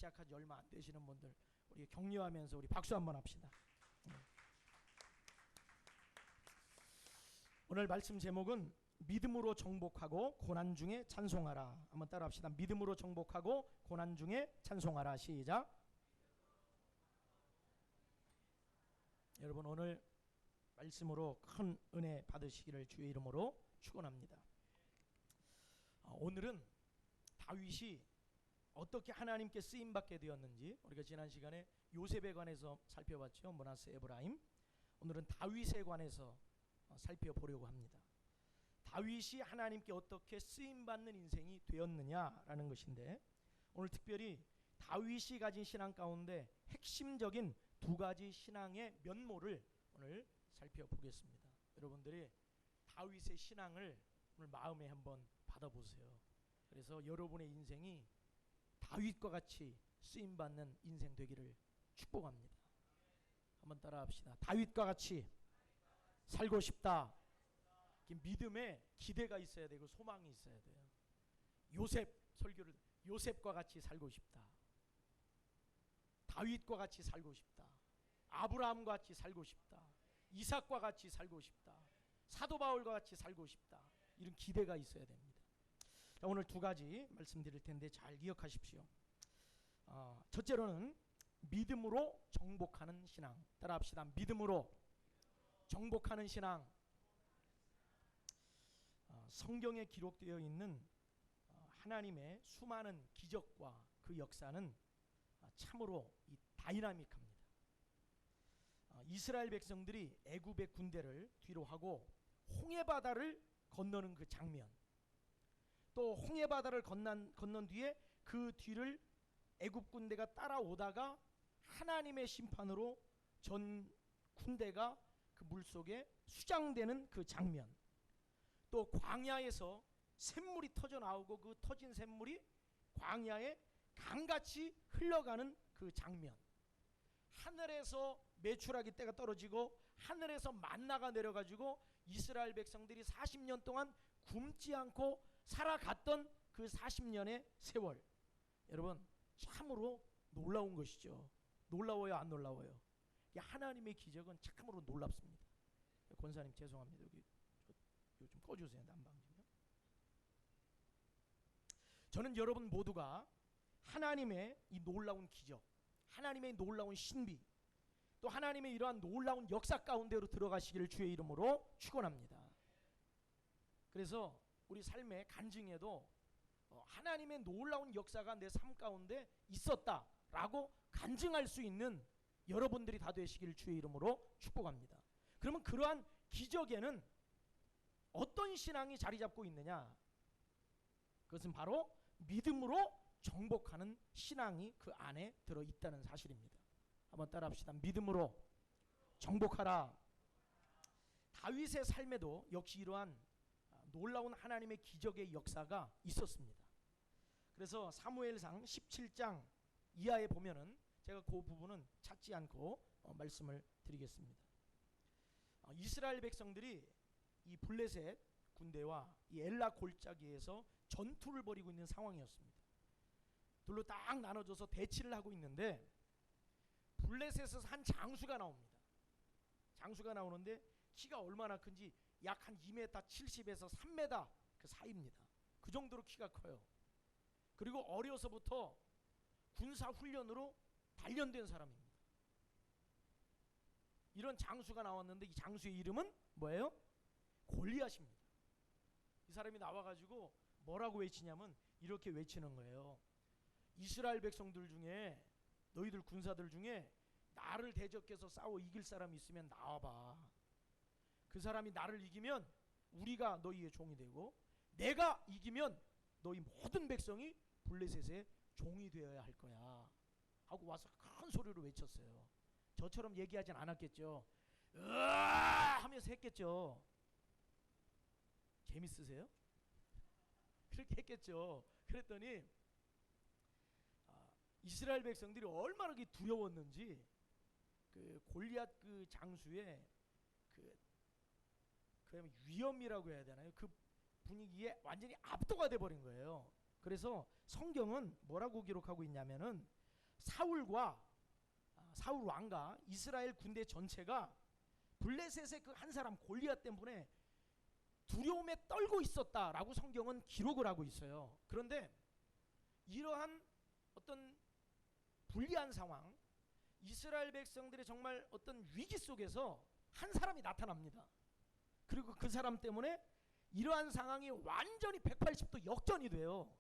시작하지 얼마 안 되시는 분들 우리 격려하면서 우리 박수 한번 합시다. 오늘 말씀 제목은 믿음으로 정복하고 고난 중에 찬송하라. 한번 따라 합시다. 믿음으로 정복하고 고난 중에 찬송하라. 시작. 여러분 오늘 말씀으로 큰 은혜 받으시기를 주의 이름으로 축원합니다. 오늘은 다윗이 어떻게 하나님께 쓰임받게 되었는지 우리가 지난 시간에 요셉에 관해서 살펴봤죠. 므낫세 에브라임. 오늘은 다윗에 관해서 살펴보려고 합니다. 다윗이 하나님께 어떻게 쓰임받는 인생이 되었느냐라는 것인데 오늘 특별히 다윗이 가진 신앙 가운데 핵심적인 두 가지 신앙의 면모를 오늘 살펴보겠습니다. 여러분들이 다윗의 신앙을 오늘 마음에 한번 받아보세요. 그래서 여러분의 인생이 다윗과 같이 쓰임받는 인생 되기를 축복합니다. 한번 따라 합시다. 다윗과 같이 살고 싶다. 믿음에 기대가 있어야 되고 소망이 있어야 돼요. 요셉 설교를 요셉과 같이 살고 싶다. 다윗과 같이 살고 싶다. 아브라함과 같이 살고 싶다. 이삭과 같이 살고 싶다. 사도 바울과 같이 살고 싶다. 이런 기대가 있어야 됩니다. 자, 오늘 두 가지 말씀드릴 텐데 잘 기억하십시오. 첫째로는 믿음으로 정복하는 신앙. 따라 합시다. 믿음으로 정복하는 신앙. 성경에 기록되어 있는 하나님의 수많은 기적과 그 역사는 참으로 다이나믹합니다. 이스라엘 백성들이 애굽의 군대를 뒤로 하고 홍해바다를 건너는 그 장면, 또 홍해바다를 건넌 뒤에 그 뒤를 애굽 군대가 따라오다가 하나님의 심판으로 전 군대가 그 물속에 수장되는 그 장면, 또 광야에서 샘물이 터져 나오고 그 터진 샘물이 광야에 강같이 흘러가는 그 장면, 하늘에서 메추라기 떼가 떨어지고 하늘에서 만나가 내려가지고 이스라엘 백성들이 40년 동안 굶지 않고 살아갔던 그 40년의 세월, 여러분 참으로 놀라운 것이죠. 놀라워요, 안 놀라워요? 하나님의 기적은 참으로 놀랍습니다. 권사님 죄송합니다. 여기 좀 꺼주세요. 난방 좀요. 저는 여러분 모두가 하나님의 이 놀라운 기적, 하나님의 놀라운 신비, 또 하나님의 이러한 놀라운 역사 가운데로 들어가시기를 주의 이름으로 축원합니다. 그래서 우리 삶의 간증에도 하나님의 놀라운 역사가 내 삶 가운데 있었다라고 간증할 수 있는 여러분들이 다 되시기를 주의 이름으로 축복합니다. 그러면 그러한 기적에는 어떤 신앙이 자리 잡고 있느냐? 그것은 바로 믿음으로 정복하는 신앙이 그 안에 들어있다는 사실입니다. 한번 따라 합시다. 믿음으로 정복하라. 다윗의 삶에도 역시 이러한 놀라운 하나님의 기적의 역사가 있었습니다. 그래서 사무엘상 17장 이하에 보면은 제가 그 부분은 찾지 않고 말씀을 드리겠습니다. 이스라엘 백성들이 이 블레셋 군대와 이 엘라 골짜기에서 전투를 벌이고 있는 상황이었습니다. 둘로 딱 나눠져서 대치를 하고 있는데 블레셋에서 한 장수가 나옵니다. 장수가 나오는데 키가 얼마나 큰지 약 한 2m 70에서 3m 그 사이입니다. 그 정도로 키가 커요. 그리고 어려서부터 군사 훈련으로 단련된 사람입니다. 이런 장수가 나왔는데 이 장수의 이름은 뭐예요? 골리앗입니다. 이 사람이 나와가지고 뭐라고 외치냐면 이렇게 외치는 거예요. 이스라엘 백성들 중에, 너희들 군사들 중에 나를 대적해서 싸워 이길 사람이 있으면 나와봐. 그 사람이 나를 이기면 우리가 너희의 종이 되고, 내가 이기면 너희 모든 백성이 블레셋의 종이 되어야 할 거야 하고 와서 큰 소리로 외쳤어요. 저처럼 얘기하진 않았겠죠. 으아 하면서 했겠죠. 재밌으세요? 그렇게 했겠죠. 그랬더니 이스라엘 백성들이 얼마나 두려웠는지 그 골리앗 그 장수의 그 위험이라고 해야 되나요? 그 분위기에 완전히 압도가 돼 버린 거예요. 그래서 성경은 뭐라고 기록하고 있냐면은 사울과 사울 왕과 이스라엘 군대 전체가 블레셋의 그 한 사람 골리앗 때문에 두려움에 떨고 있었다라고 성경은 기록을 하고 있어요. 그런데 이러한 어떤 불리한 상황, 이스라엘 백성들의 정말 어떤 위기 속에서 한 사람이 나타납니다. 그리고 그 사람 때문에 이러한 상황이 완전히 180도 역전이 돼요.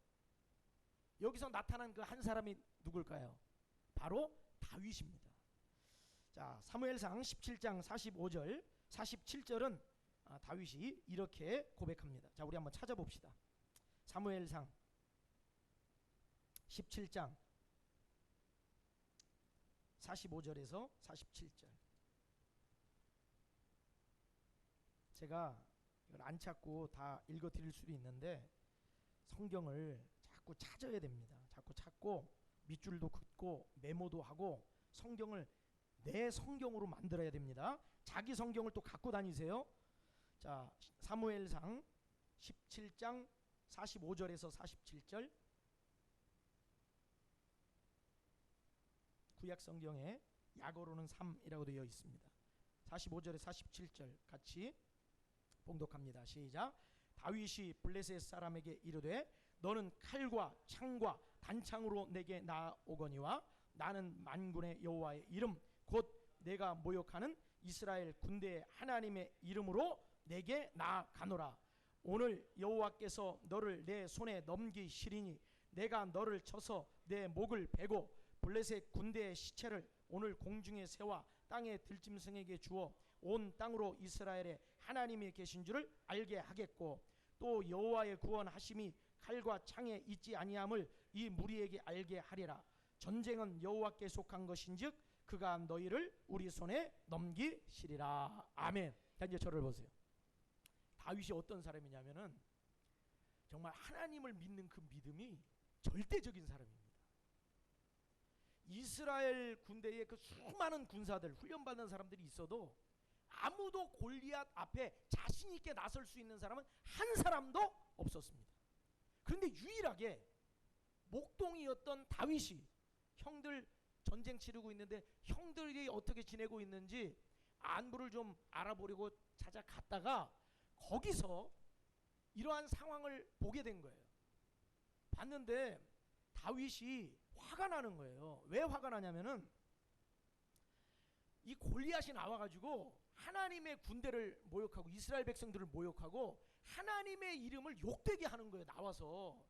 여기서 나타난 그 한 사람이 누굴까요? 바로 다윗입니다. 자, 사무엘상 17장 45절 47절은 다윗이 이렇게 고백합니다. 자, 우리 한번 찾아봅시다. 사무엘상 17장 45절에서 47절. 제가 이걸 안 찾고 다 읽어 드릴 수도 있는데 성경을 자꾸 찾아야 됩니다. 자꾸 찾고 밑줄도 긋고 메모도 하고 성경을 내 성경으로 만들어야 됩니다. 자기 성경을 또 갖고 다니세요. 자, 사무엘상 17장 45절에서 47절. 구약 성경에 약어로는 3이라고 되어 있습니다. 45절에 47절 같이 봉독합니다. 시작. 다윗이 블레셋 사람에게 이르되 너는 칼과 창과 단창으로 내게 나오거니와 나는 만군의 여호와의 이름 곧 내가 모욕하는 이스라엘 군대의 하나님의 이름으로 내게 나아가노라. 오늘 여호와께서 너를 내 손에 넘기시리니 내가 너를 쳐서 내 목을 베고 블레셋 군대의 시체를 오늘 공중에 세워 땅의 들짐승에게 주어 온 땅으로 이스라엘의 하나님이 계신 줄을 알게 하겠고 또 여호와의 구원하심이 칼과 창에 있지 아니함을 이 무리에게 알게 하리라. 전쟁은 여호와께 속한 것인즉 그가 너희를 우리 손에 넘기시리라. 아멘. 자, 이제 저를 보세요. 다윗이 어떤 사람이냐면은 정말 하나님을 믿는 그 믿음이 절대적인 사람입니다. 이스라엘 군대에 그 수많은 군사들 훈련받는 사람들이 있어도 아무도 골리앗 앞에 자신 있게 나설 수 있는 사람은 한 사람도 없었습니다. 그런데 유일하게 목동이었던 다윗이 형들 전쟁 치르고 있는데 형들이 어떻게 지내고 있는지 안부를 좀 알아보려고 찾아갔다가 거기서 이러한 상황을 보게 된 거예요. 봤는데 다윗이 화가 나는 거예요. 왜 화가 나냐면은 이 골리앗이 나와가지고 하나님의 군대를 모욕하고 이스라엘 백성들을 모욕하고 하나님의 이름을 욕되게 하는 거예요. 나와서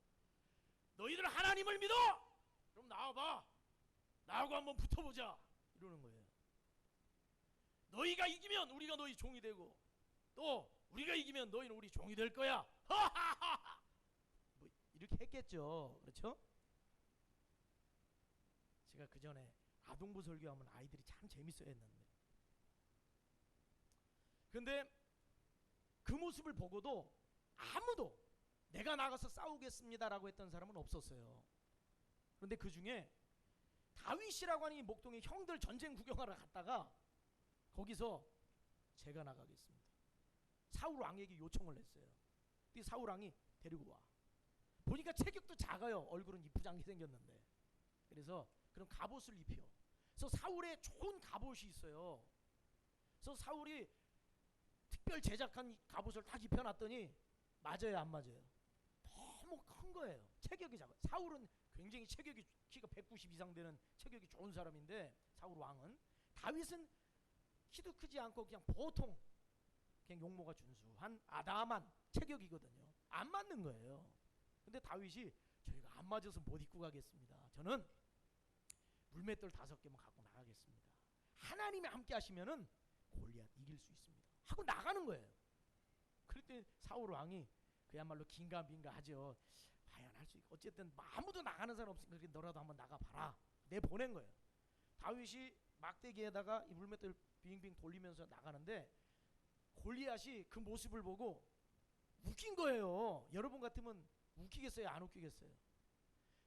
너희들 하나님을 믿어? 그럼 나와봐. 나하고 한번 붙어보자. 이러는 거예요. 너희가 이기면 우리가 너희 종이 되고 또 우리가 이기면 너희는 우리 종이 될 거야. 뭐 이렇게 했겠죠. 그렇죠? 제가 그 전에 아동부 설교하면 아이들이 참 재밌어 했는데 근데 그 모습을 보고도 아무도 내가 나가서 싸우겠습니다라고 했던 사람은 없었어요. 그런데 그 중에 다윗이라고 하는 이 목동의 형들 전쟁 구경하러 갔다가 거기서 제가 나가겠습니다. 사울 왕에게 요청을 했어요. 근데 사울 왕이 데리고 와. 보니까 체격도 작아요. 얼굴은 이쁘장하게 생겼는데. 그래서 그럼 갑옷을 입혀. 그래서 사울의 좋은 갑옷이 있어요. 그래서 사울이 특별 제작한 갑옷을 딱 입혀놨더니 맞아요, 안 맞아요? 너무 큰 거예요. 체격이 작아요. 사울은 굉장히 체격이 키가 190 이상 되는 체격이 좋은 사람인데 사울 왕은 다윗은 키도 크지 않고 그냥 보통 그냥 용모가 준수한 아담한 체격이거든요. 안 맞는 거예요. 근데 다윗이 저희가 안 맞아서 못 입고 가겠습니다. 저는 물맷돌 5개만 갖고 나가겠습니다. 하나님이 함께 하시면은 골리앗 이길 수 있습니다. 하고 나가는 거예요. 그랬더니 사울 왕이 그야말로 긴가민가하죠. 과연 할 수 있고 어쨌든 아무도 나가는 사람 없으니까 너라도 한번 나가봐라. 내 보낸 거예요. 다윗이 막대기에다가 이 물맷돌 빙빙 돌리면서 나가는데 골리앗이 그 모습을 보고 웃긴 거예요. 여러분 같으면 웃기겠어요? 안 웃기겠어요?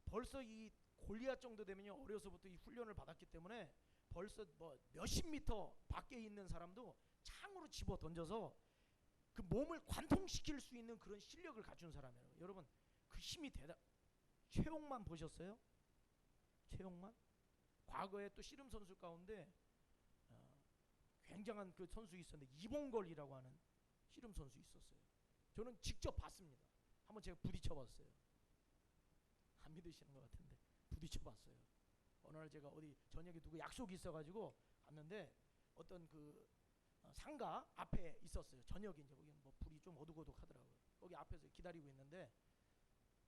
벌써 이 골리앗 정도 되면요 어려서부터 이 훈련을 받았기 때문에 벌써 뭐 몇십 미터 밖에 있는 사람도 창으로 집어 던져서 그 몸을 관통시킬 수 있는 그런 실력을 갖춘 사람이에요. 여러분 그 힘이 최홍만 보셨어요? 최홍만? 과거에 또 씨름 선수 가운데 굉장한 그 선수 있었는데 이봉걸이라고 하는 씨름 선수 있었어요. 저는 직접 봤습니다. 한번 제가 부딪혀봤어요. 안 믿으시는 것 같은데 부딪혀봤어요. 어느 날 제가 어디 저녁에 누구 약속이 있어가지고 갔는데 어떤 그 상가 앞에 있었어요. 저녁에 이제 거기 뭐 불이 좀 어둑어둑하더라고요. 거기 앞에서 기다리고 있는데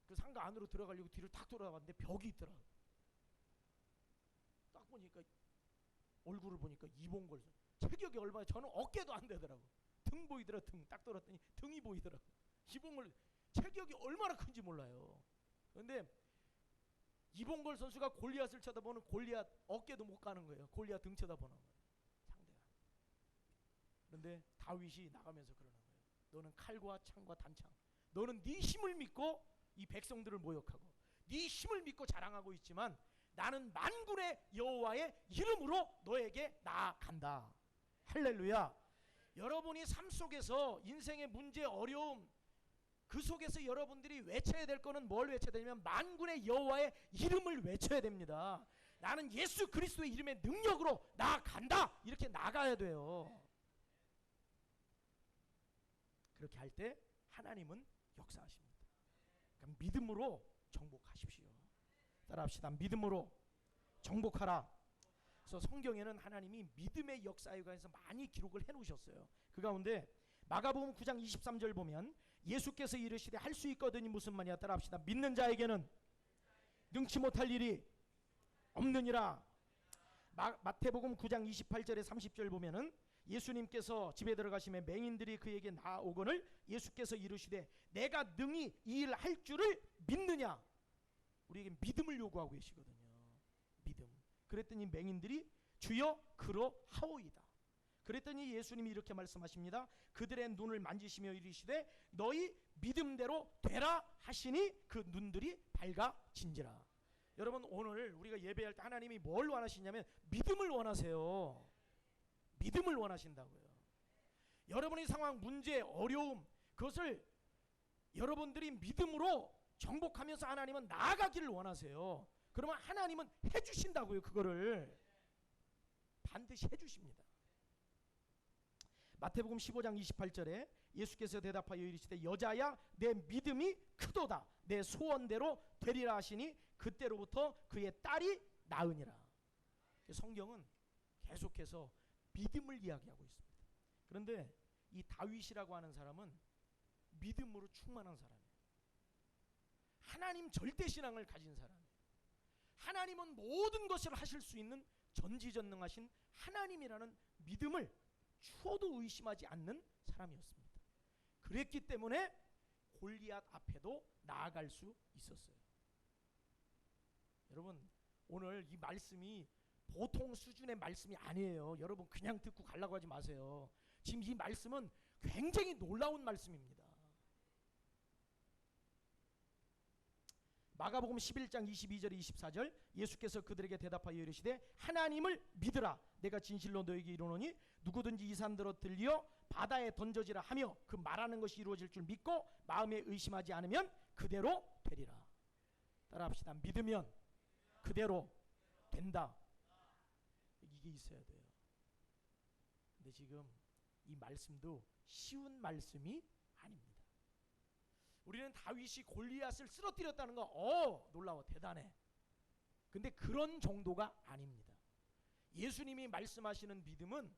그 상가 안으로 들어가려고 뒤를 탁 돌아봤는데 벽이 있더라고요. 딱 보니까 얼굴을 보니까 이봉걸 체격이 얼마나 저는 어깨도 안 되더라고. 등 보이더라. 등 딱 돌았더니 등이 보이더라고. 이봉걸 체격이 얼마나 큰지 몰라요. 그런데 이봉걸 선수가 골리앗을 쳐다보는 골리앗 어깨도 못 가는 거예요. 골리앗 등 쳐다보는 거예요. 상대가. 그런데 다윗이 나가면서 그러는 거예요. 너는 칼과 창과 단창. 너는 네 힘을 믿고 이 백성들을 모욕하고 네 힘을 믿고 자랑하고 있지만 나는 만군의 여호와의 이름으로 너에게 나아간다. 할렐루야. 여러분이 삶 속에서 인생의 문제, 어려움 그 속에서 여러분들이 외쳐야 될 거는 뭘 외쳐야 되냐면 만군의 여호와의 이름을 외쳐야 됩니다. 나는 예수 그리스도의 이름의 능력으로 나아간다. 이렇게 나가야 돼요. 그렇게 할 때 하나님은 역사하십니다. 그러니까 믿음으로 정복하십시오. 따라합시다. 믿음으로 정복하라. 그래서 성경에는 하나님이 믿음의 역사에 관해서 많이 기록을 해놓으셨어요. 그 가운데 마가복음 9장 23절 보면 예수께서 이르시되 할 수 있거든이 무슨 말이야. 따라합시다. 믿는 자에게는 능치 못할 일이 없느니라. 마태복음 9장 28절에 30절 보면은 예수님께서 집에 들어가시면 맹인들이 그에게 나오거늘 예수께서 이르시되 내가 능히 이 일 할 줄을 믿느냐. 우리에게 믿음을 요구하고 계시거든요. 믿음. 그랬더니 맹인들이 주여 그러하오이다. 그랬더니 예수님이 이렇게 말씀하십니다. 그들의 눈을 만지시며 이르시되 너희 믿음대로 되라 하시니 그 눈들이 밝아진지라. 여러분 오늘 우리가 예배할 때 하나님이 뭘 원하시냐면 믿음을 원하세요. 믿음을 원하신다고요. 여러분의 상황, 문제, 어려움 그것을 여러분들이 믿음으로 정복하면서 하나님은 나아가기를 원하세요. 그러면 하나님은 해주신다고요. 그거를 반드시 해주십니다. 마태복음 15장 28절에 예수께서 대답하여 이르시되 여자야 내 믿음이 크도다. 내 소원대로 되리라 하시니 그때로부터 그의 딸이 나으니라. 성경은 계속해서 믿음을 이야기하고 있습니다. 그런데 이 다윗이라고 하는 사람은 믿음으로 충만한 사람이에요. 하나님 절대신앙을 가진 사람이에요. 하나님은 모든 것을 하실 수 있는 전지전능하신 하나님이라는 믿음을 추호도 의심하지 않는 사람이었습니다. 그랬기 때문에 골리앗 앞에도 나아갈 수 있었어요. 여러분 오늘 이 말씀이 보통 수준의 말씀이 아니에요. 여러분 그냥 듣고 가려고 하지 마세요. 지금 이 말씀은 굉장히 놀라운 말씀입니다. 마가복음 11장 22절 24절 예수께서 그들에게 대답하여 이르시되 하나님을 믿으라. 내가 진실로 너에게 이르노니 누구든지 이 산더러 들려 바다에 던져지라 하며 그 말하는 것이 이루어질 줄 믿고 마음에 의심하지 않으면 그대로 되리라. 따라합시다. 믿으면 그대로 된다. 이게 있어야 돼요. 근데 지금 이 말씀도 쉬운 말씀이 아닙니다. 우리는 다윗이 골리앗을 쓰러뜨렸다는 거 놀라워 대단해. 근데 그런 정도가 아닙니다. 예수님이 말씀하시는 믿음은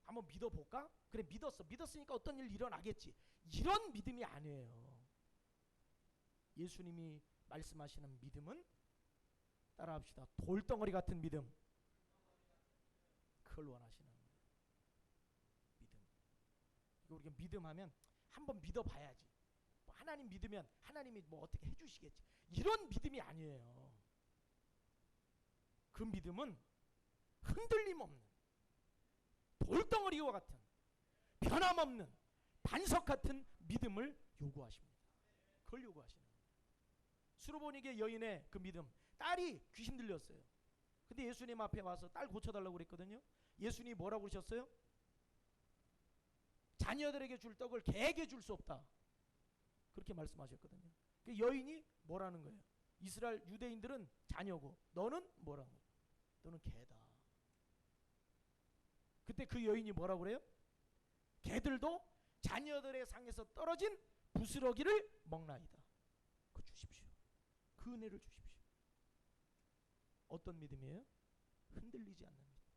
한번 믿어볼까? 그래 믿었으니까 어떤 일 일어나겠지. 이런 믿음이 아니에요. 예수님이 말씀하시는 믿음은 따라합시다. 돌덩어리 같은 믿음. 그걸 원하시는 거예요. 믿음. 우리가 믿음하면 한번 믿어봐야지. 하나님 믿으면 하나님이 뭐 어떻게 해주시겠지. 이런 믿음이 아니에요. 그 믿음은 흔들림 없는 돌덩어리와 같은 변함없는 반석 같은 믿음을 요구하십니다. 그걸 요구하시는 거예요. 수르보니게 여인의 그 믿음. 딸이 귀신 들렸어요. 근데 예수님 앞에 와서 딸 고쳐달라고 그랬거든요. 예수님이 뭐라고 그러셨어요? 자녀들에게 줄 떡을 개에게 줄 수 없다. 그렇게 말씀하셨거든요. 그 여인이 뭐라는 거예요? 이스라엘 유대인들은 자녀고 너는 뭐라는 거예요? 그는 개다. 그때 그 여인이 뭐라고 그래요? 개들도 자녀들의 상에서 떨어진 부스러기를 먹나이다. 그거 주십시오. 그 은혜를 주십시오. 어떤 믿음이에요? 흔들리지 않는 믿음.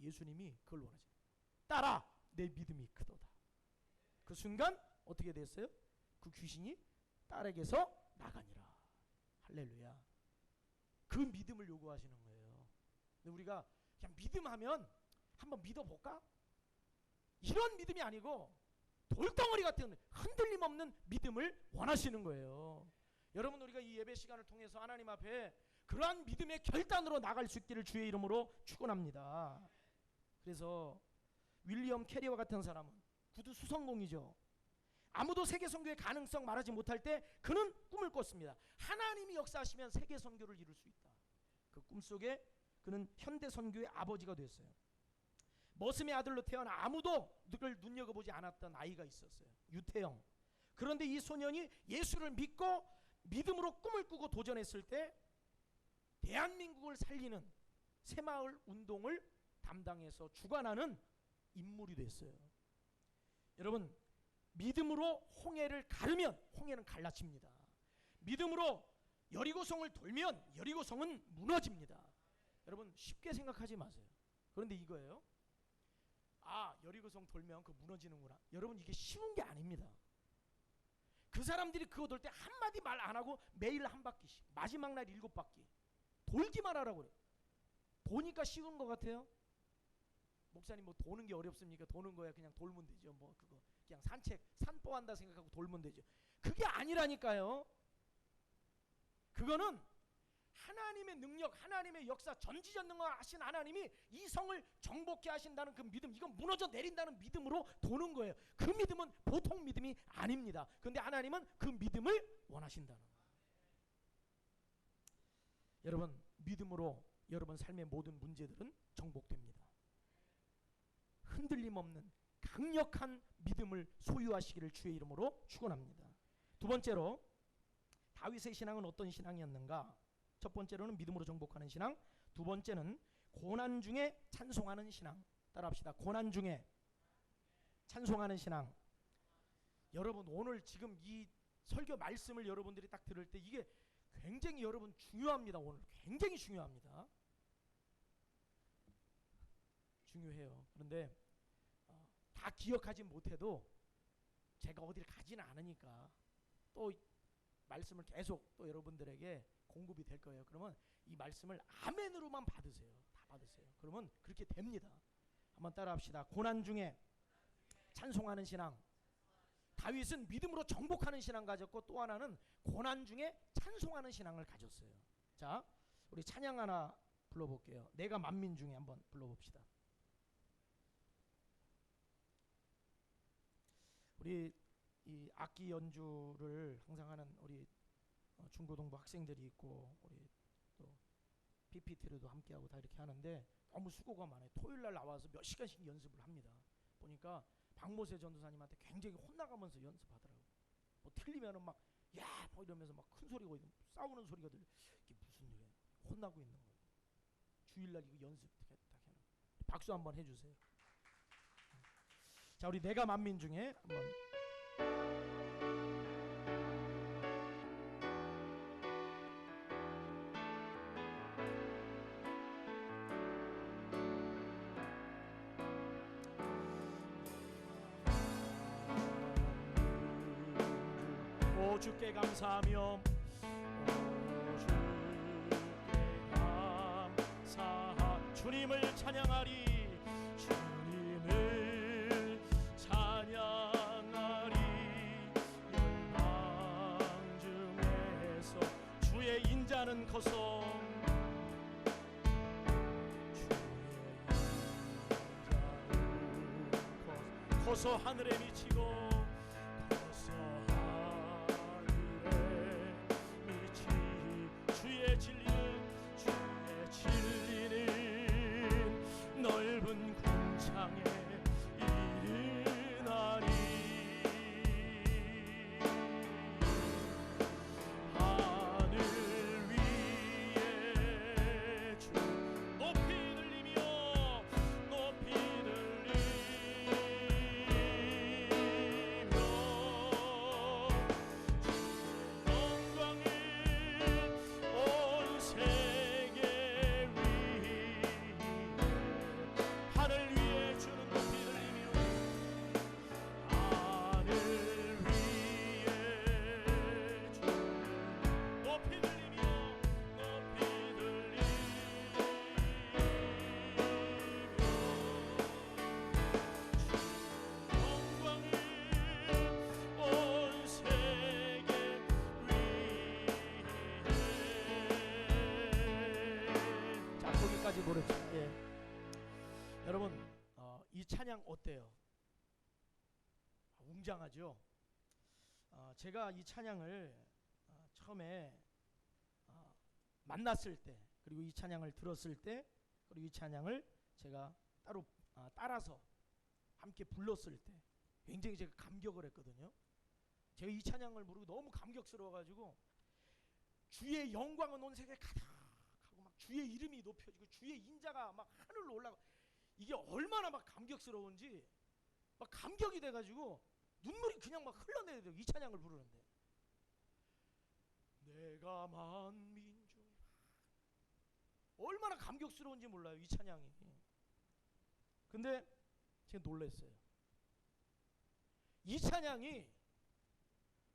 예수님이 그걸 원하시는 거예요. 딸아, 내 믿음이 크도다. 그 순간 어떻게 됐어요? 그 귀신이 딸에게서 나가니라. 할렐루야. 그 믿음을 요구하시는 거예요. 근데 우리가 그냥 믿음하면 한번 믿어볼까? 이런 믿음이 아니고 돌덩어리 같은 흔들림 없는 믿음을 원하시는 거예요. 여러분, 우리가 이 예배 시간을 통해서 하나님 앞에 그러한 믿음의 결단으로 나갈 수 있기를 주의 이름으로 축원합니다. 그래서 윌리엄 캐리와 같은 사람은 구두 수성공이죠. 아무도 세계 선교의 가능성 말하지 못할 때 그는 꿈을 꿨습니다. 하나님이 역사하시면 세계 선교를 이룰 수 있다. 그 꿈속에 그는 현대 선교의 아버지가 됐어요. 머슴의 아들로 태어나 아무도 그를 눈여겨보지 않았던 아이가 있었어요. 유태영. 그런데 이 소년이 예수를 믿고 믿음으로 꿈을 꾸고 도전했을 때 대한민국을 살리는 새마을 운동을 담당해서 주관하는 인물이 됐어요. 여러분, 믿음으로 홍해를 가르면 홍해는 갈라집니다. 믿음으로 여리고성을 돌면 여리고성은 무너집니다. 여러분, 쉽게 생각하지 마세요. 그런데 이거예요. 아, 여리고성 돌면 그 무너지는구나. 여러분, 이게 쉬운 게 아닙니다. 그 사람들이 그거 돌 때 한마디 말 안 하고 매일 한 바퀴씩, 마지막 날 7바퀴 돌기만 하라고 그래요. 도니까 쉬운 것 같아요? 목사님, 뭐 도는 게 어렵습니까? 도는 거야 그냥 돌면 되죠. 뭐 그거 그냥 산책, 산보한다 생각하고 돌면 되죠. 그게 아니라니까요. 그거는 하나님의 능력, 하나님의 역사, 전지전능하신 하나님이 이 성을 정복케 하신다는 그 믿음, 이건 무너져 내린다는 믿음으로 도는 거예요. 그 믿음은 보통 믿음이 아닙니다. 그런데 하나님은 그 믿음을 원하신다는 거예요. 여러분, 믿음으로 여러분 삶의 모든 문제들은 정복됩니다. 흔들림 없는 강력한 믿음을 소유하시기를 주의 이름으로 축원합니다. 두 번째로, 다윗의 신앙은 어떤 신앙이었는가? 첫 번째로는 믿음으로 정복하는 신앙, 두 번째는 고난 중에 찬송하는 신앙. 따라합시다. 고난 중에 찬송하는 신앙. 여러분, 오늘 지금 이 설교 말씀을 여러분들이 딱 들을 때 이게 굉장히 여러분 중요합니다. 오늘 굉장히 중요합니다. 중요해요. 그런데 다 기억하지 못해도 제가 어딜 가지는 않으니까 또 말씀을 계속 또 여러분들에게 공급이 될 거예요. 그러면 이 말씀을 아멘으로만 받으세요. 다 받으세요. 그러면 그렇게 됩니다. 한번 따라합시다. 고난 중에 찬송하는 신앙. 다윗은 믿음으로 정복하는 신앙 가졌고, 또 하나는 고난 중에 찬송하는 신앙을 가졌어요. 자, 우리 찬양 하나 불러볼게요. 내가 만민 중에 한번 불러봅시다. 우리 이 악기 연주를 항상 하는 우리 중고등부 학생들이 있고, 우리 또 PPT로도 함께하고 다 이렇게 하는데 너무 수고가 많아요. 토요일날 나와서 몇 시간씩 연습을 합니다. 보니까 박모세 전도사님한테 굉장히 혼나가면서 연습하더라고요. 뭐 틀리면은 막 야 뭐 이러면서 막 큰 소리가 싸우는 소리가 들려. 이게 무슨 일이야? 혼나고 있는 거예요. 주일날 이거 연습 딱 해놓은. 박수 한번 해주세요. 자, 우리 내가 만민 중에 한번. 주께 감사하며, 주님을 찬양하리, 주님을 찬양하리. 열방 중에서 주의 인자는 커서, 커서 하늘에 미치고, 주의 진리는 넓은 궁창에 이르나니. 하늘 위에 끝까지 노래. 예. 여러분 이 찬양 어때요? 웅장하죠? 제가 이 찬양을 처음에 만났을 때, 그리고 이 찬양을 들었을 때, 그리고 이 찬양을 제가 따로 따라서 함께 불렀을 때 굉장히 제가 감격을 했거든요. 제가 이 찬양을 부르고 너무 감격스러워가지고 주의 영광은 온 세계에 가득하고 막 주의 이름이 높여지고 주의 인자가 막 하늘로 올라가, 이게 얼마나 막 감격스러운지 막 감격이 돼가지고 눈물이 그냥 막 흘러내야 돼요. 이 찬양을 부르는데 내가 만민 중에 얼마나 감격스러운지 몰라요, 이 찬양이. 근데 제가 놀랐어요. 이 찬양이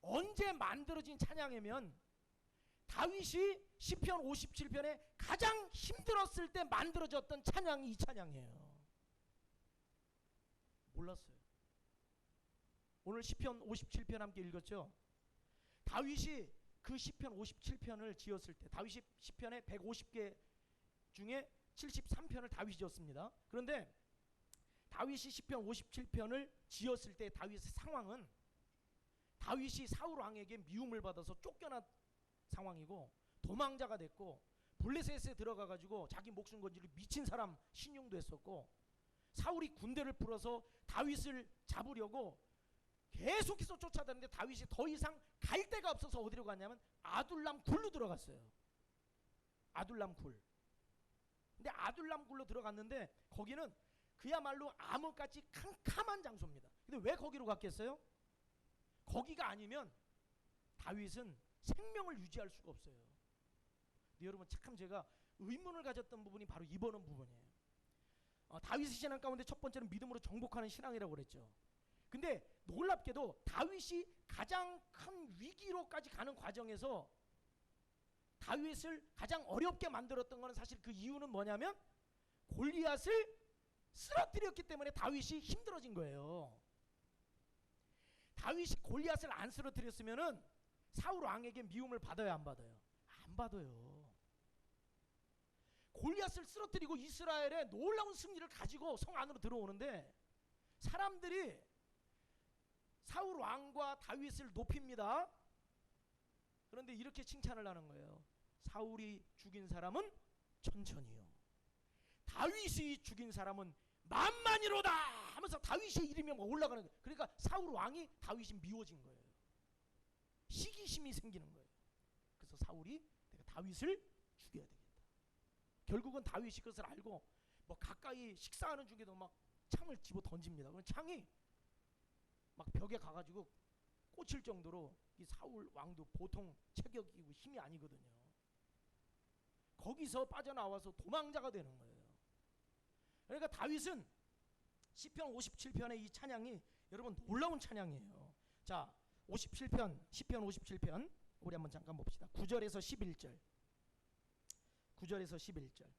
언제 만들어진 찬양이면 다윗이 시편 57편에 가장 힘들었을 때 만들어졌던 찬양이 이 찬양이에요. 몰랐어요. 오늘 시편 57편 함께 읽었죠. 다윗이 그 시편 57편을 지었을 때, 다윗이 시편의 150개 중에 73편을 다윗이 지었습니다. 그런데 다윗이 시편 57편을 지었을 때 다윗의 상황은, 다윗이 사울 왕에게 미움을 받아서 쫓겨난 상황이고 도망자가 됐고 블레셋에 들어가가지고 자기 목숨 건지를 미친 사람 신용도 했었고, 사울이 군대를 풀어서 다윗을 잡으려고 계속해서 쫓아다니는데 다윗이 더 이상 갈 데가 없어서 어디로 갔냐면 아둘람 굴로 들어갔어요. 아둘람 굴. 근데 아둘람 굴로 들어갔는데 거기는 그야말로 암흑같이 캄캄한 장소입니다. 근데 왜 거기로 갔겠어요? 거기가 아니면 다윗은 생명을 유지할 수가 없어요. 근데 여러분 참 제가 의문을 가졌던 부분이 바로 이번 부분이에요. 다윗의 신앙 가운데 첫 번째는 믿음으로 정복하는 신앙이라고 그랬죠. 근데 놀랍게도 다윗이 가장 큰 위기로까지 가는 과정에서 다윗을 가장 어렵게 만들었던 것은 사실 그 이유는 뭐냐면 골리앗을 쓰러뜨렸기 때문에 다윗이 힘들어진 거예요. 다윗이 골리앗을 안 쓰러뜨렸으면은 사울 왕에게 미움을 받아요, 안 받아요? 안 받아요. 골리앗을 쓰러뜨리고 이스라엘의 놀라운 승리를 가지고 성 안으로 들어오는데 사람들이 사울 왕과 다윗을 높입니다. 그런데 이렇게 칭찬을 하는 거예요. 사울이 죽인 사람은 천천히요, 다윗이 죽인 사람은 만만이로다 하면서 다윗의 이름이 막 올라가는 거예요. 그러니까 사울 왕이 다윗이 미워진 거예요. 시기심이 생기는 거예요. 그래서 사울이 내가 다윗을 죽여야 되겠다. 결국은 다윗이 그것을 알고 뭐 가까이 식사하는 중에도 막 창을 집어 던집니다. 그럼 창이 막 벽에 가가지고 꽂힐 정도로 이 사울 왕도 보통 체격이고 힘이 아니거든요. 거기서 빠져나와서 도망자가 되는 거예요. 그러니까 다윗은 시편 57편의 이 찬양이 여러분 놀라운 찬양이에요. 자, 57편 시편 57편 우리 한번 잠깐 봅시다. 9절에서 11절 9절에서 11절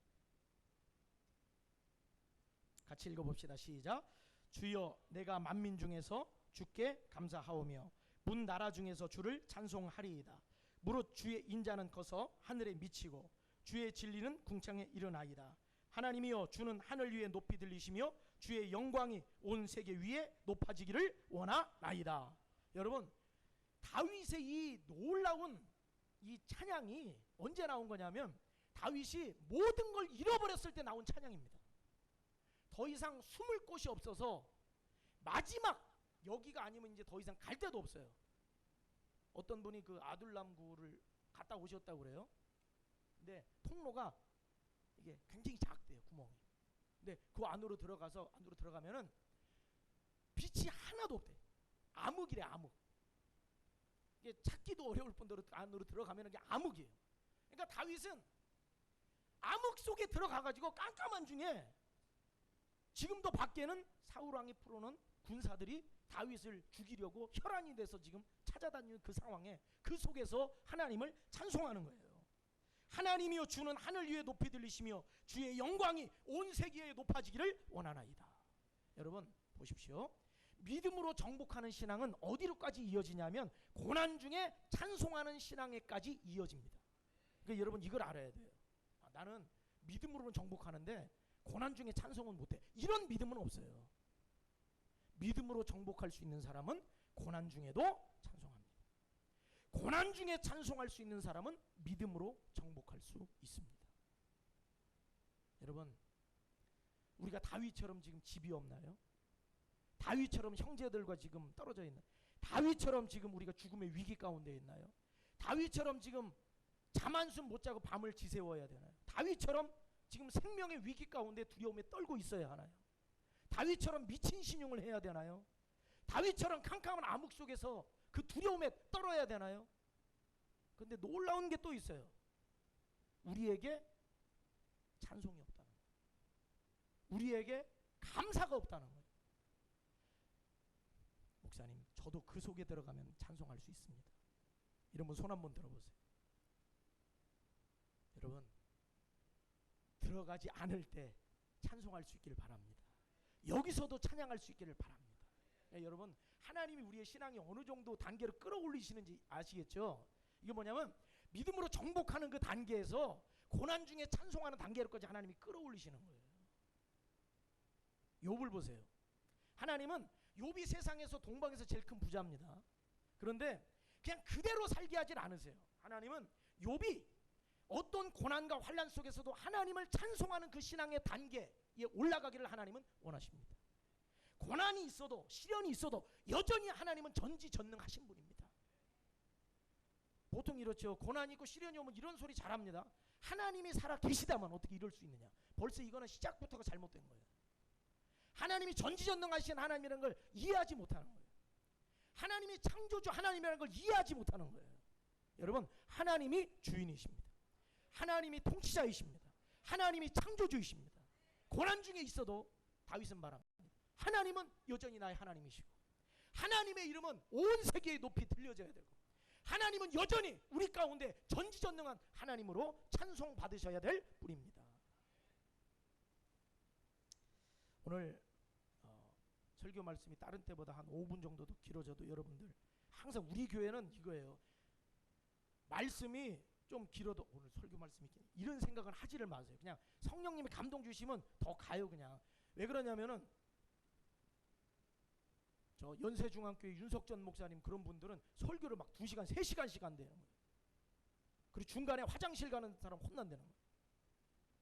같이 읽어봅시다. 시작. 주여 내가 만민 중에서 주께 감사하오며 문 나라 중에서 주를 찬송하리이다. 무릇 주의 인자는 커서 하늘에 미치고 주의 진리는 궁창에 이르나이다. 하나님이여 주는 하늘 위에 높이 들리시며 주의 영광이 온 세계 위에 높아지기를 원하나이다. 여러분 다윗의 이 놀라운 이 찬양이 언제 나온 거냐면 다윗이 모든 걸 잃어버렸을 때 나온 찬양입니다. 더 이상 숨을 곳이 없어서 마지막 여기가 아니면 이제 더 이상 갈 데도 없어요. 어떤 분이 그 아둘람굴을 갔다 오셨다고 그래요. 근데 통로가 이게 굉장히 작대요, 구멍이. 근데 그 안으로 들어가면은 빛이 하나도 없대. 암흑이래, 암흑. 이게 찾기도 어려울 뿐더러 안으로 들어가면은 이게 암흑이에요. 그러니까 다윗은 암흑 속에 들어가가지고 깜깜한 중에 지금도 밖에는 사울 왕이 풀어놓은 군사들이 다윗을 죽이려고 혈안이 돼서 지금 찾아다니는 그 상황에 그 속에서 하나님을 찬송하는 거예요. 하나님이여 주는 하늘 위에 높이 들리시며 주의 영광이 온 세계에 높아지기를 원하나이다. 여러분 보십시오. 믿음으로 정복하는 신앙은 어디로까지 이어지냐면 고난 중에 찬송하는 신앙에까지 이어집니다. 그러니까 여러분 이걸 알아야 돼요. 나는 믿음으로는 정복하는데 고난 중에 찬송은 못해. 이런 믿음은 없어요. 믿음으로 정복할 수 있는 사람은 고난 중에도 찬송합니다. 고난 중에 찬송할 수 있는 사람은 믿음으로 정복할 수 있습니다. 여러분, 우리가 다윗처럼 지금 집이 없나요? 다윗처럼 형제들과 지금 떨어져 있나요? 다윗처럼 지금 우리가 죽음의 위기 가운데 있나요? 다윗처럼 지금 잠 한숨 못 자고 밤을 지새워야 되나요? 다윗처럼 지금 생명의 위기 가운데 두려움에 떨고 있어야 하나요? 다윗처럼 미친 신용을 해야 되나요? 다윗처럼 캄캄한 암흑 속에서 그 두려움에 떨어야 되나요? 그런데 놀라운 게 또 있어요. 우리에게 찬송이 없다는 거예요. 우리에게 감사가 없다는 거예요. 목사님, 저도 그 속에 들어가면 찬송할 수 있습니다. 이런 분 손 한번 들어보세요. 여러분, 들어가지 않을 때 찬송할 수 있기를 바랍니다. 여기서도 찬양할 수 있기를 바랍니다. 네, 여러분, 하나님이 우리의 신앙이 어느 정도 단계로 끌어올리시는지 아시겠죠? 이게 뭐냐면 믿음으로 정복하는 그 단계에서 고난 중에 찬송하는 단계로까지 하나님이 끌어올리시는 거예요. 욥을 보세요. 하나님은 욥이 세상에서 동방에서 제일 큰 부자입니다. 그런데 그냥 그대로 살게 하질 않으세요. 하나님은 욥이 어떤 고난과 환난 속에서도 하나님을 찬송하는 그 신앙의 단계에 올라가기를 하나님은 원하십니다. 고난이 있어도 시련이 있어도 여전히 하나님은 전지전능하신 분입니다. 보통 이렇죠. 고난이 있고 시련이 오면 이런 소리 잘합니다. 하나님이 살아 계시다면 어떻게 이럴 수 있느냐. 벌써 이거는 시작부터가 잘못된 거예요. 하나님이 전지전능하신 하나님이라는 걸 이해하지 못하는 거예요. 하나님이 창조주 하나님이라는 걸 이해하지 못하는 거예요. 여러분, 하나님이 주인이십니다. 하나님이 통치자이십니다. 하나님이 창조주이십니다. 고난 중에 있어도 다윗은 말합니다. 하나님은 여전히 나의 하나님이시고 하나님의 이름은 온 세계에 높이 들려져야 되고 하나님은 여전히 우리 가운데 전지전능한 하나님으로 찬송받으셔야 될 뿐입니다. 오늘 설교 말씀이 다른 때보다 한 5분 정도 더 길어져도 여러분들 항상 우리 교회는 이거예요. 말씀이 좀 길어도 오늘 설교 말씀이 길 이런 생각은 하지를 마세요. 그냥 성령님이 감동 주시면 더 가요. 그냥 왜 그러냐면은 저 연세중앙교회 윤석전 목사님 그런 분들은 설교를 막 2시간 3시간씩 한대요. 그리고 중간에 화장실 가는 사람 혼난다는 거예요.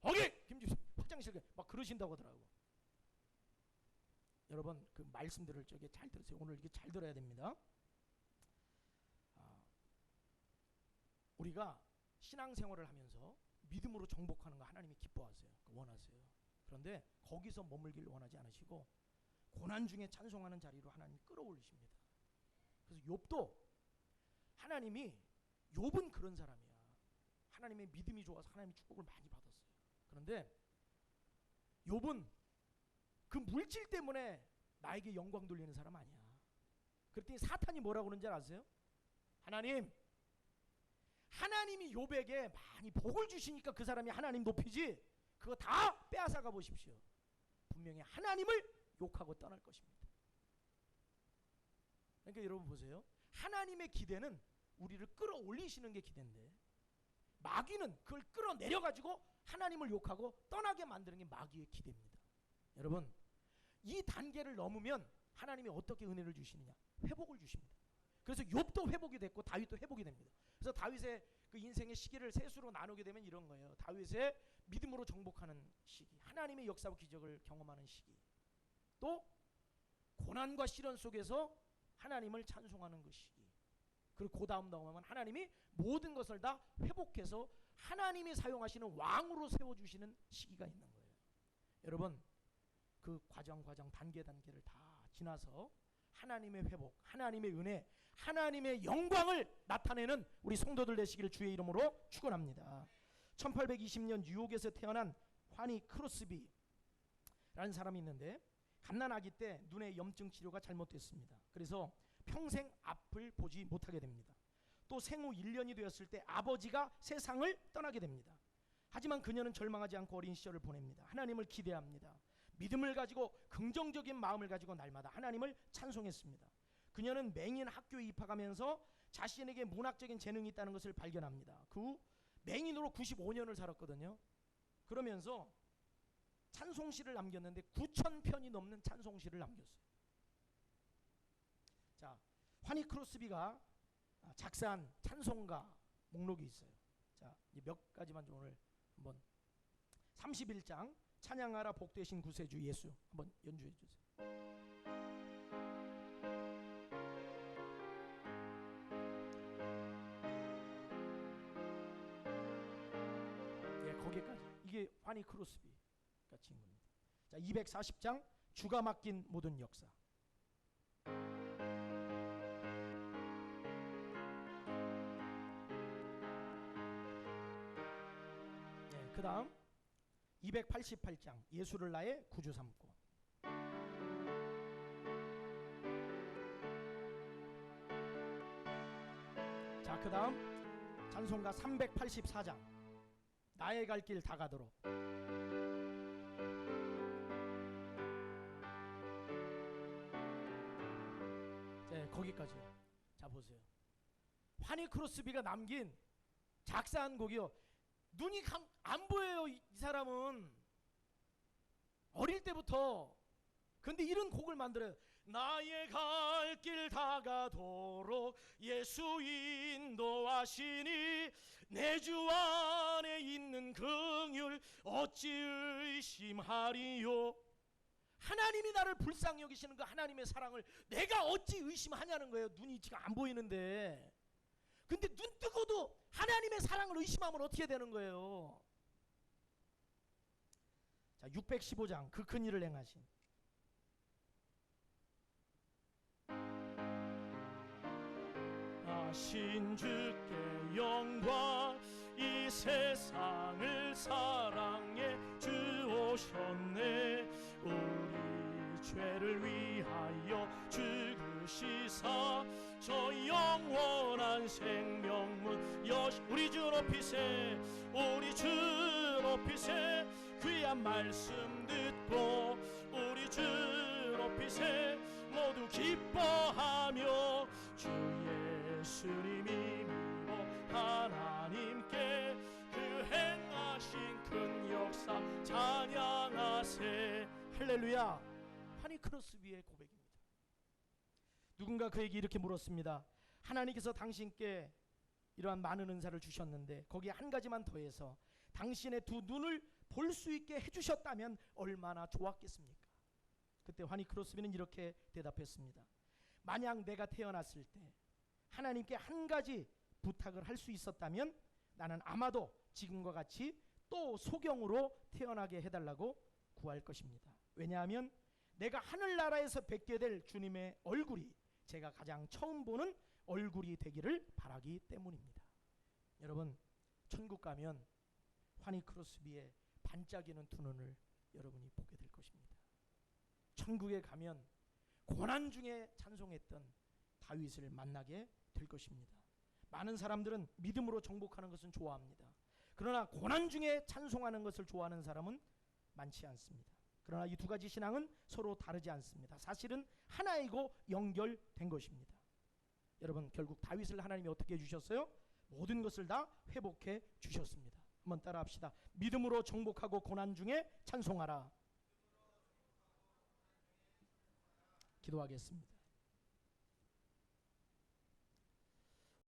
거기 김집사 화장실 막 그러신다고 하더라고. 여러분, 그 말씀 들을 적에 잘 들으세요. 오늘 이게 잘 들어야 됩니다. 우리가 신앙생활을 하면서 믿음으로 정복하는 거 하나님이 기뻐하세요. 원하세요. 그런데 거기서 머물기를 원하지 않으시고 고난 중에 찬송하는 자리로 하나님이 끌어올리십니다. 그래서 욥도 하나님이 욥은 그런 사람이야. 하나님의 믿음이 좋아서 하나님의 축복을 많이 받았어요. 그런데 욥은 그 물질 때문에 나에게 영광 돌리는 사람 아니야. 그랬더니 사탄이 뭐라고 그러는지 아세요? 하나님이 욥에게 많이 복을 주시니까 그 사람이 하나님 높이지 그거 다 빼앗아가 보십시오. 분명히 하나님을 욕하고 떠날 것입니다. 그러니까 여러분 보세요. 하나님의 기대는 우리를 끌어올리시는 게 기대인데 마귀는 그걸 끌어내려가지고 하나님을 욕하고 떠나게 만드는 게 마귀의 기대입니다. 여러분, 이 단계를 넘으면 하나님이 어떻게 은혜를 주시느냐? 회복을 주십니다. 그래서 욥도 회복이 됐고 다윗도 회복이 됩니다. 그래서 다윗의 그 인생의 시기를 셋으로 나누게 되면 이런 거예요. 다윗의 믿음으로 정복하는 시기, 하나님의 역사와 기적을 경험하는 시기, 또 고난과 시련 속에서 하나님을 찬송하는 그 시기, 그리고 그 다음 넘어가면 하나님이 모든 것을 다 회복해서 하나님이 사용하시는 왕으로 세워주시는 시기가 있는 거예요. 여러분, 그 과정 단계를 다 지나서 하나님의 회복, 하나님의 은혜, 하나님의 영광을 나타내는 우리 성도들 되시기를 주의 이름으로 축원합니다. 1820년 뉴욕에서 태어난 화니 크로스비라는 사람이 있는데 갓난아기 때 눈의 염증 치료가 잘못됐습니다. 그래서 평생 앞을 보지 못하게 됩니다. 또 생후 1년이 되었을 때 아버지가 세상을 떠나게 됩니다. 하지만 그녀는 절망하지 않고 어린 시절을 보냅니다. 하나님을 기대합니다. 믿음을 가지고 긍정적인 마음을 가지고 날마다 하나님을 찬송했습니다. 그녀는 맹인 학교에 입학하면서 자신에게 문학적인 재능이 있다는 것을 발견합니다. 그 후 맹인으로 95년을 살았거든요. 그러면서 찬송시를 남겼는데 9,000편이 넘는 찬송시를 남겼어요. 자, 화니 크로스비가 작사한 찬송가 목록이 있어요. 자, 몇 가지만 좀 오늘 한번 31장 찬양하라 복되신 구세주 예수 한번 연주해 주세요. 네, 거기까지. 이게 화니 크로스비가 지은 겁니다. 자, 240장 주가 맡긴 모든 역사. 네, 그 다음 288장 예수를 나의 구주 삼고. 자, 그 다음 찬송가 384장 나의 갈 길 다 가도록. 네, 거기까지요. 자, 보세요. 화니 크로스비가 남긴 작사한 곡이요. 눈이 안 보여요. 이 사람은 어릴 때부터. 근데 이런 곡을 만들어요. 나의 갈 길 다 가도록 예수 인도하시니 내 주 안에 있는 긍휼 어찌 의심하리요. 하나님이 나를 불쌍히 여기시는 그 하나님의 사랑을 내가 어찌 의심하냐는 거예요. 눈이 지금 안 보이는데. 근데 눈 뜨고도 하나님의 사랑을 의심하면 어떻게 되는 거예요? 자, 615장 그 큰 일을 행하신. 신주께 영광 이 세상을 사랑해 주오셨네. 우리 죄를 위하여 죽으시사 저 영원한 생명문 여시 우리 주 높이세 우리 주 높이세 귀한 말씀 듣고 우리 주 높이세 모두 기뻐하며 주 예수님이 믿어 하나님께 그 행하신 큰 역사 찬양하세. 할렐루야. 화니 크로스비의 고백입니다. 누군가 그에게 이렇게 물었습니다. 하나님께서 당신께 이러한 많은 은사를 주셨는데 거기에 한 가지만 더해서 당신의 두 눈을 볼 수 있게 해주셨다면 얼마나 좋았겠습니까? 그때 화니 크로스비는 이렇게 대답했습니다. 만약 내가 태어났을 때 하나님께 한 가지 부탁을 할 수 있었다면 나는 아마도 지금과 같이 또 소경으로 태어나게 해달라고 구할 것입니다. 왜냐하면 내가 하늘나라에서 뵙게 될 주님의 얼굴이 제가 가장 처음 보는 얼굴이 되기를 바라기 때문입니다. 여러분, 천국 가면 화니 크로스비의 반짝이는 두 눈을 여러분이 보게 될 것입니다. 천국에 가면 고난 중에 찬송했던 다윗을 만나게 될 것입니다. 많은 사람들은 믿음으로 정복하는 것은 좋아합니다. 그러나 고난 중에 찬송하는 것을 좋아하는 사람은 많지 않습니다. 그러나 이 두 가지 신앙은 서로 다르지 않습니다. 사실은 하나이고 연결된 것입니다. 여러분, 결국 다윗을 하나님이 어떻게 해주셨어요? 모든 것을 다 회복해 주셨습니다. 한번 따라 합시다. 믿음으로 정복하고 고난 중에 찬송하라. 기도하겠습니다.